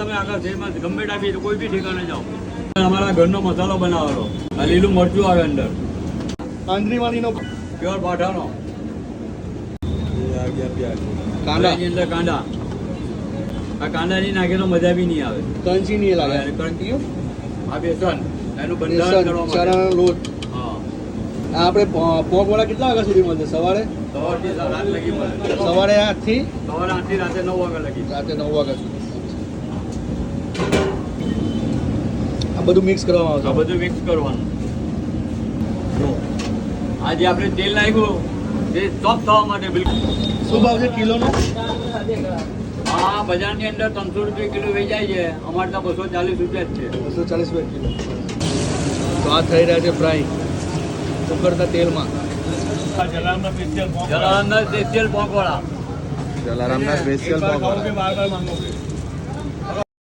તમે આખા શહેરમાં ગમે ટાઈમ કોઈ બી ઠેકાણે જાઓ, અમારા ઘરનો મસાલો બનાવેલો, આ લીલું મરચું આવે અંદર, આંધળીવાળીનો પ્યોર પાઠાનો, કાંદા ની અંદર કાંદા. આ કાંદા નહીં નાખે તો મજા બી નહીં આવે. કંચી નહીં લાગે. કંચી આ બેસન એનું બંધારણ કરવા માટે. ચણાનો લોટ. હા. આ આપણે પોંક વાળા કેટલા વાગ્યા સુધી મળશે? સવારે સવારથી રાત લગી મળે. સવારે 8 થી સવારે 8 થી રાતે 9 વાગ્યા લગી. રાતે 9 વાગ્યા સુધી. આ બધું મિક્સ કરવામાં આવશે. આ બધું મિક્સ કરવાનું. જો આ જે આપણે તેલ નાખ્યું તે સોફ્ટ થવા માટે બિલકુલ. શું ભાવ છે કિલોનો? હા, બજારની અંદર 300 રૂપિયા કિલો વેચાય છે, અમારે ત્યાં 240 રૂપિયા જ છે. 240 કિલો. તો આ થઈ રહ્યા છે ફ્રાય ઉકળતા તેલમાં. જલારામના સ્પેશિયલ પોંકવાળા. જલારામના સ્પેશિયલ પોંક. બાર બાર માંગો.